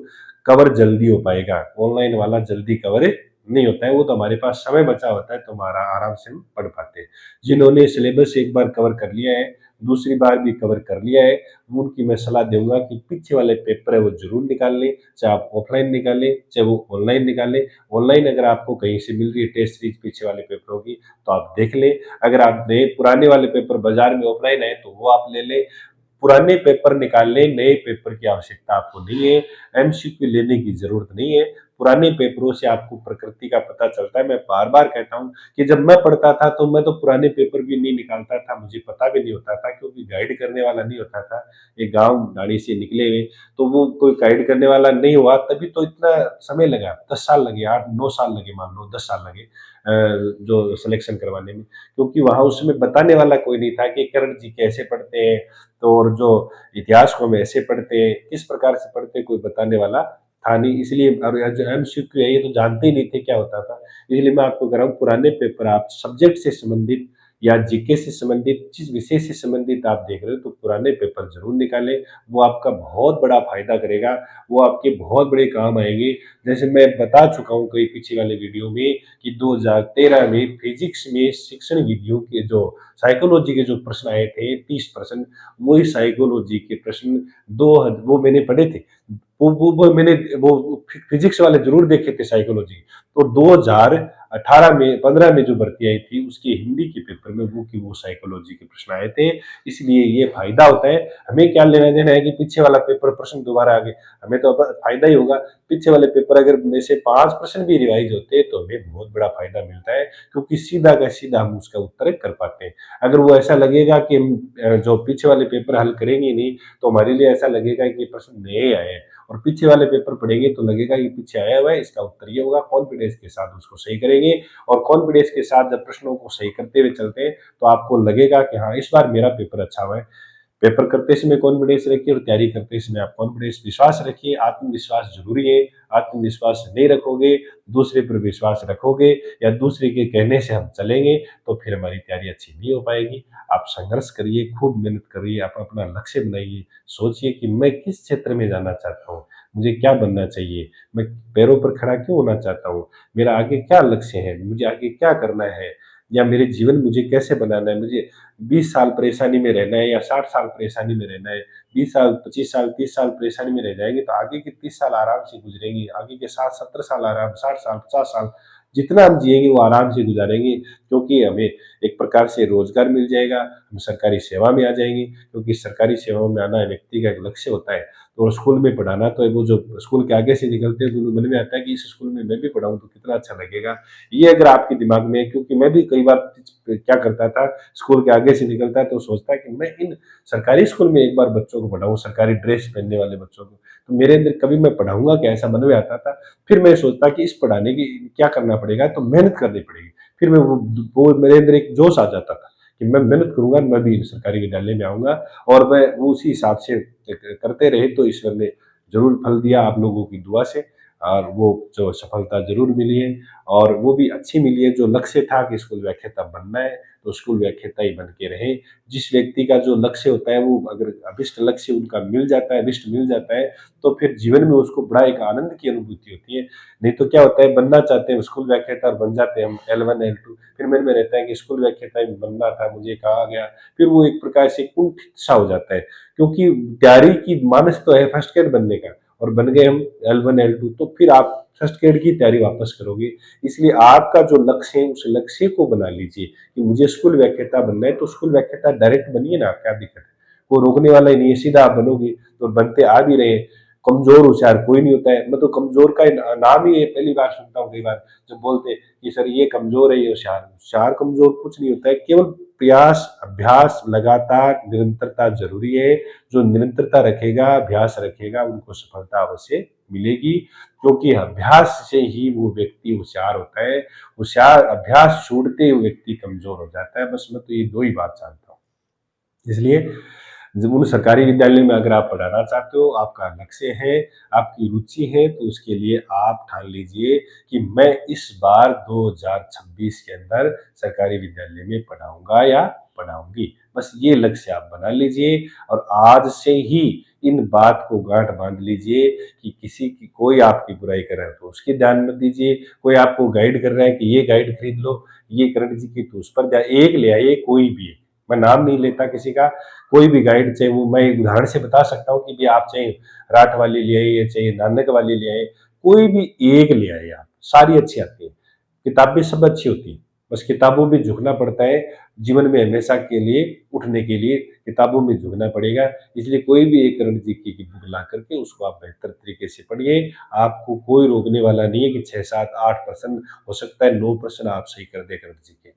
कवर जल्दी हो पाएगा। ऑनलाइन वाला जल्दी कवर नहीं होता है, वो तो हमारे पास समय बचा होता है तो हमारा आराम से हम पढ़ पाते हैं। जिन्होंने सिलेबस एक बार कवर कर लिया है, दूसरी बार भी कवर कर लिया है, उनकी मैं सलाह दूँगा कि पीछे वाले पेपर है वो ज़रूर निकाल लें, चाहे आप ऑफलाइन निकालें, चाहे वो ऑनलाइन निकालें। ऑनलाइन अगर आपको कहीं से मिल रही है टेस्ट सीरीज़ पीछे वाले पेपरों की तो आप देख लें। अगर आप नए पुराने वाले पेपर बाज़ार में ऑफलाइन आए तो वो आप ले लें। पुराने पेपर निकाल लें, नए पेपर की आवश्यकता आपको नहीं है, एमसीक्यू लेने की ज़रूरत नहीं है। पुराने पेपरों से आपको प्रकृति का पता चलता है। मैं बार-बार कहता हूँ कि जब मैं पढ़ता था तो मैं तो पुराने पेपर भी नहीं निकालता था, मुझे पता भी नहीं होता था, क्योंकि गाइड करने वाला नहीं होता था। ये गाँव गाड़ी से निकले हुए, तो वो कोई गाइड करने वाला नहीं हुआ, तभी तो इतना समय लगा, 10 साल लगे, 8-9 साल लगे, मान लो 10 साल लगे जो सिलेक्शन करवाने में। क्योंकि वहाँ उसमें बताने वाला कोई नहीं था कि कर्ण जी कैसे पढ़ते हैं, तो और जो इतिहास को हम ऐसे पढ़ते हैं, किस प्रकार से पढ़ते हैं, कोई बताने वाला था नहीं। इसलिए और जो एमसीक्यू है ये तो जानते ही नहीं थे क्या होता था। इसलिए मैं आपको कह रहा हूँ पुराने पेपर आप सब्जेक्ट से संबंधित या जीके से संबंधित, जिस विषय से संबंधित आप देख रहे हो तो पुराने पेपर ज़रूर निकालें। वो आपका बहुत बड़ा फ़ायदा करेगा, वो आपके बहुत बड़े काम आएँगे। जैसे मैं बता चुका हूँ कई पीछे वाले वीडियो में कि 2013 में फिज़िक्स में शिक्षण विधियों के जो साइकोलॉजी के जो प्रश्न आए थे 30 प्रश्न, वही साइकोलॉजी के प्रश्न दो हज़ वो मैंने पढ़े थे। वो मैंने वो फिज़िक्स वाले ज़रूर देखे थे साइकोलॉजी। तो 2018 में 15 में जो भर्ती आई थी उसके हिंदी के पेपर में वो की वो साइकोलॉजी के प्रश्न आए थे। इसलिए ये फ़ायदा होता है। हमें क्या लेना-देना है कि पीछे वाला पेपर प्रश्न दोबारा आ गए, हमें तो अब फ़ायदा ही होगा। पीछे वाले पेपर अगर में से 5 प्रश्न भी रिवाइज़ होते तो हमें बहुत बड़ा फ़ायदा मिलता है, क्योंकि सीधा का सीधा हम उसका उत्तर कर पाते हैं। अगर वो ऐसा लगेगा कि हम जो पीछे वाले पेपर हल करेंगे नहीं, तो हमारे लिए ऐसा लगेगा कि ये प्रश्न नए आए हैं, और पीछे वाले पेपर पढ़ेंगे तो लगेगा ये पीछे आया हुआ है, इसका उत्तर ये होगा। कॉन्फिडेंस के साथ उसको सही करेंगे, और कॉन्फिडेंस के साथ जब प्रश्नों को सही करते हुए चलते हैं तो आपको लगेगा कि हाँ, इस बार मेरा पेपर अच्छा हुआ है। पेपर करते समय कॉन्फिडेंस रखिए और तैयारी करते समय आप कॉन्फिडेंस विश्वास रखिए। आत्मविश्वास ज़रूरी है। आत्मविश्वास नहीं रखोगे, दूसरे पर विश्वास रखोगे या दूसरे के कहने से हम चलेंगे तो फिर हमारी तैयारी अच्छी नहीं हो पाएगी। आप संघर्ष करिए, खूब मेहनत करिए, आप अपना लक्ष्य बनाइए। सोचिए कि मैं किस क्षेत्र में जाना चाहता हूँ, मुझे क्या बनना चाहिए, मैं पैरों पर खड़ा क्यों होना चाहता हूँ, मेरा आगे क्या लक्ष्य है, मुझे आगे क्या करना है, या मेरे जीवन मुझे कैसे बनाना है, मुझे 20 साल परेशानी में रहना है या 60 साल परेशानी में रहना है। 20 साल, 25 साल, 30 साल परेशानी में रह जाएँगे तो आगे के 30 साल आराम से गुज़रेंगे, आगे के 60-70 साल आराम, 60 साल, 50 साल जितना हम जिएँगे वो आराम से गुज़ारेंगे, क्योंकि हमें एक प्रकार से रोज़गार मिल जाएगा, हम सरकारी सेवा में आ जाएँगे, क्योंकि सरकारी सेवाओं में आना व्यक्ति का एक लक्ष्य होता है। तो स्कूल में पढ़ाना तो वो जो स्कूल के आगे से निकलते हैं तो मन में आता है कि इस स्कूल में मैं भी पढ़ाऊँ तो कितना अच्छा लगेगा। ये अगर आपके दिमाग में है, क्योंकि मैं भी कई बार क्या करता था, स्कूल के आगे से निकलता है तो सोचता है कि मैं इन सरकारी स्कूल में एक बार बच्चों को पढ़ाऊँ, सरकारी ड्रेस पहनने वाले बच्चों को। तो मेरे अंदर कभी मैं पढ़ाऊँगा क्या, ऐसा मन में आता था। फिर मैं सोचता कि इस पढ़ाने की क्या करना पड़ेगा, तो मेहनत करनी पड़ेगी। फिर मैं वो मेरे अंदर एक जोश आ जाता था कि मैं मेहनत करूँगा, मैं भी सरकारी विद्यालय में आऊँगा और मैं वो उसी हिसाब से करते रहे तो ईश्वर ने ज़रूर फल दिया आप लोगों की दुआ से और वो जो सफलता ज़रूर मिली है और वो भी अच्छी मिली है। जो लक्ष्य था कि स्कूल व्याख्याता बनना है, तो स्कूल व्याख्याता ही बन के रहे। जिस व्यक्ति का जो लक्ष्य होता है वो अगर अभिष्ट लक्ष्य उनका मिल जाता है, अभिष्ट मिल जाता है, तो फिर जीवन में उसको बड़ा एक आनंद की अनुभूति होती है। नहीं तो क्या होता है बनना चाहते हैं स्कूल व्याख्याता और बन जाते हैं हम L1 L2 फिर मन में रहता है कि स्कूल व्याख्याता ही बनना था मुझे कहा गया। फिर वो एक प्रकार से कुंठित सा हो जाता है क्योंकि तैयारी की मानस तो है फर्स्ट ग्रेड बनने का और बन गए हम L1 L2 तो फिर आप फर्स्ट ग्रेड की तैयारी वापस करोगे। इसलिए आपका जो लक्ष्य है उस लक्ष्य को बना लीजिए कि मुझे स्कूल व्याख्याता बनना है तो स्कूल व्याख्याता डायरेक्ट बनिए ना, क्या दिक्कत है? वो रोकने वाला ही नहीं है, सीधा आप बनोगे तो बनते आ भी रहे। कमजोर होशियार कोई नहीं होता है, मैं तो कमजोर का नाम ही पहली बार सुनता हूँ कई बार जब बोलते हैं कि सर ये कमजोर है ये होशियार। होशियार कमजोर कुछ नहीं होता है, केवल प्रयास अभ्यास लगातार निरंतरता जरूरी है। जो निरंतरता रखेगा अभ्यास रखेगा उनको सफलता अवश्य मिलेगी क्योंकि अभ्यास से ही वो व्यक्ति होशियार होता है। होशियार अभ्यास छोड़ते हुए व्यक्ति कमजोर हो जाता है। बस मैं तो ये दो ही बात जानता हूँ। इसलिए जब उन सरकारी विद्यालय में अगर आप पढ़ाना चाहते हो, आपका लक्ष्य है, आपकी रुचि है, तो उसके लिए आप ठान लीजिए कि मैं इस बार 2026 के अंदर सरकारी विद्यालय में पढ़ाऊँगा या पढ़ाऊँगी। बस ये लक्ष्य आप बना लीजिए और आज से ही इन बात को गाँठ बाँध लीजिए कि किसी की कोई आपकी बुराई कर रहा है तो उसकी ध्यान मत दीजिए। कोई आपको गाइड कर रहा है कि ये गाइड खरीद लो, ये करण जी की तो उस पर एक ले आइए कोई भी। मैं नाम नहीं लेता किसी का, कोई भी गाइड चाहे वो मैं एक उदाहरण से बता सकता हूँ कि भी आप चाहे राठ वाली ले आइए चाहे नानक वाली ले आए, कोई भी एक ले आए आप, सारी अच्छी आती है। किताबें सब अच्छी होती है, बस किताबों में झुकना पड़ता है। जीवन में हमेशा के लिए उठने के लिए किताबों में झुकना पड़ेगा। इसलिए कोई भी एक करण जीके की बुक ला करके उसको आप बेहतर तरीके से पढ़िए। आपको कोई रोकने वाला नहीं है कि 6, 7, 8% हो सकता है 9% आप सही कर दे करण जीके।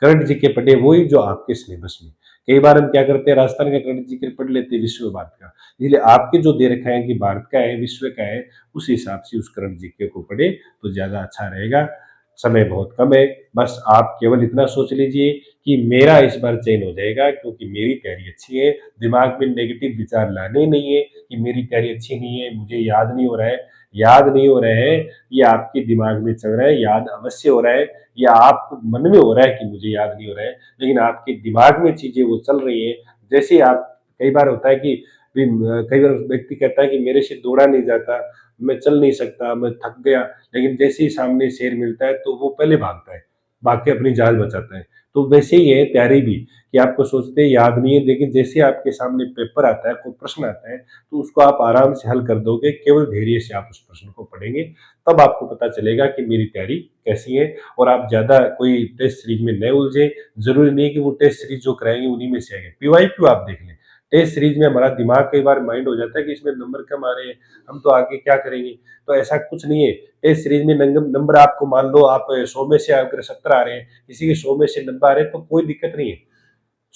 करंट जीके पढ़े वही जो आपके सिलेबस में। कई बार हम क्या करते हैं राजस्थान का करंट जीके पढ़ लेते हैं विश्व भारत का। इसलिए आपके जो दे रखा है कि भारत का है विश्व का है उस हिसाब से उस करंट जीके को पढ़े तो ज्यादा अच्छा रहेगा। समय बहुत कम है, बस आप केवल इतना सोच लीजिए कि मेरा इस बार चयन हो जाएगा क्योंकि मेरी तैयारी अच्छी है। दिमाग में नेगेटिव विचार लाने नहीं है कि मेरी तैयारी अच्छी नहीं है, मुझे याद नहीं हो रहा है। याद नहीं हो रहा है, ये आपके दिमाग में चल रहा है, याद अवश्य हो रहा है या आपको मन में हो रहा है कि मुझे याद नहीं हो रहा है, लेकिन आपके दिमाग में चीजें वो चल रही हैं। जैसे आप कई बार होता है कि कई बार व्यक्ति कहता है कि मेरे से दौड़ा नहीं जाता, मैं चल नहीं सकता, मैं थक गया, लेकिन जैसे ही सामने शेर मिलता है तो वो पहले भागता है, भाग के अपनी जान बचाता है। तो वैसे ही है तैयारी भी कि आपको सोचते याद नहीं है, लेकिन जैसे आपके सामने पेपर आता है, कोई प्रश्न आता है, तो उसको आप आराम से हल कर दोगे, केवल धैर्य से आप उस प्रश्न को पढ़ेंगे। तब आपको पता चलेगा कि मेरी तैयारी कैसी है और आप ज़्यादा कोई टेस्ट सीरीज में न उलझे। ज़रूरी नहीं कि वो टेस्ट सीरीज जो कराएँगे उन्हीं में से आएँगे। पीवाईक्यू आप देख लें। टेस्ट सीरीज में हमारा दिमाग कई बार माइंड हो जाता है कि इसमें नंबर कम आ रहे हैं, हम तो आगे क्या करेंगे? तो ऐसा कुछ नहीं है। टेस्ट सीरीज में नंबर आपको मान लो आप 100 में से अगर 70 आ रहे हैं, किसी के 100 में से 90 आ रहे हैं तो कोई दिक्कत नहीं है।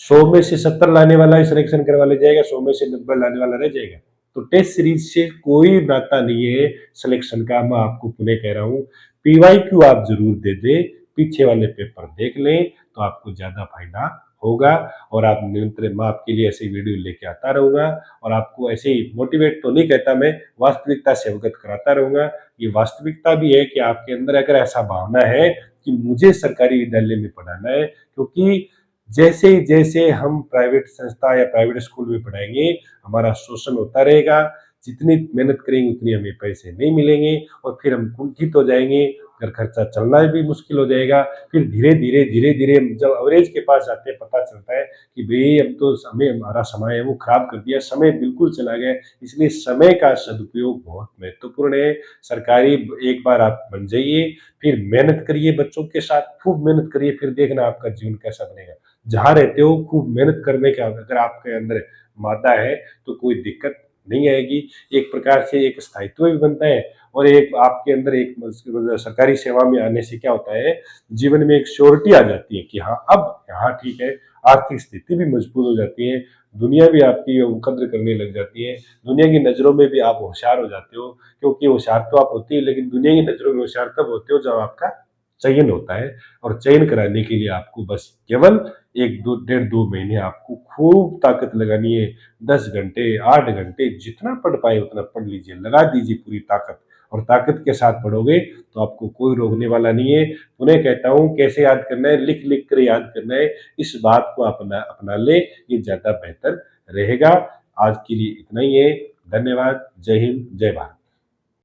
100 में से 70 लाने वाला सिलेक्शन करवा ले जाएगा, 100 में से 90 लाने वाला रह जाएगा। तो टेस्ट सीरीज से कोई नाता नहीं है सिलेक्शन का, मैं आपको पुनः कह रहा हूँ। पीवाईक्यू आप जरूर दे दें, पीछे वाले पेपर देख लें तो आपको ज्यादा फायदा होगा और आप निरंतर मैं आपके लिए ऐसे वीडियो लेके आता रहूंगा और आपको ऐसे ही मोटिवेट तो नहीं कहता मैं, वास्तविकता से अवगत कराता रहूंगा। ये वास्तविकता भी है कि आपके अंदर अगर ऐसा भावना है कि मुझे सरकारी विद्यालय में पढ़ाना है, क्योंकि जैसे जैसे हम प्राइवेट संस्था या प्राइवेट स्कूल में पढ़ाएंगे हमारा शोषण होता रहेगा। जितनी मेहनत करेंगे उतनी हमें पैसे नहीं मिलेंगे और फिर हम कुंठित हो जाएंगे, घर खर्चा चलना भी मुश्किल हो जाएगा। फिर धीरे धीरे जब अवरेज के पास जाते हैं पता चलता है कि भाई अब तो समय हमारा समय है वो खराब कर दिया, समय बिल्कुल चला गया। इसलिए समय का सदुपयोग बहुत महत्वपूर्ण है। सरकारी एक बार आप बन जाइए, फिर मेहनत करिए, बच्चों के साथ खूब मेहनत करिए, फिर देखना आपका जीवन कैसा बनेगा। जहाँ रहते हो खूब मेहनत करने का अगर आपके अंदर मादा है तो कोई दिक्कत नहीं आएगी। एक प्रकार से एक स्थायित्व भी बनता है और एक आपके अंदर एक मतलब सरकारी सेवा में आने से क्या होता है, जीवन में एक श्योरिटी आ जाती है कि हाँ अब यहाँ ठीक है। आर्थिक स्थिति भी मजबूत हो जाती है, दुनिया भी आपकी कद्र करने लग जाती है, दुनिया की नज़रों में भी आप होशियार हो जाते हो। क्योंकि होशियार तो आप होते ही, लेकिन दुनिया की नज़रों में होशियार तब होते हो जब आपका चयन होता है, और चयन कराने के लिए आपको बस केवल 1 2 डेढ़ 2 महीने आपको खूब ताकत लगानी है। 10 घंटे, 8 घंटे जितना पढ़ पाए उतना पढ़ लीजिए, लगा दीजिए पूरी ताकत, और ताकत के साथ पढ़ोगे तो आपको कोई रोकने वाला नहीं है। उन्हें कहता हूँ कैसे याद करना है, लिख-लिख कर याद करना है। इस बात को अपना अपना लें, ये ज़्यादा बेहतर रहेगा। आज के लिए इतना ही है। धन्यवाद। जय हिंद, जय भारत।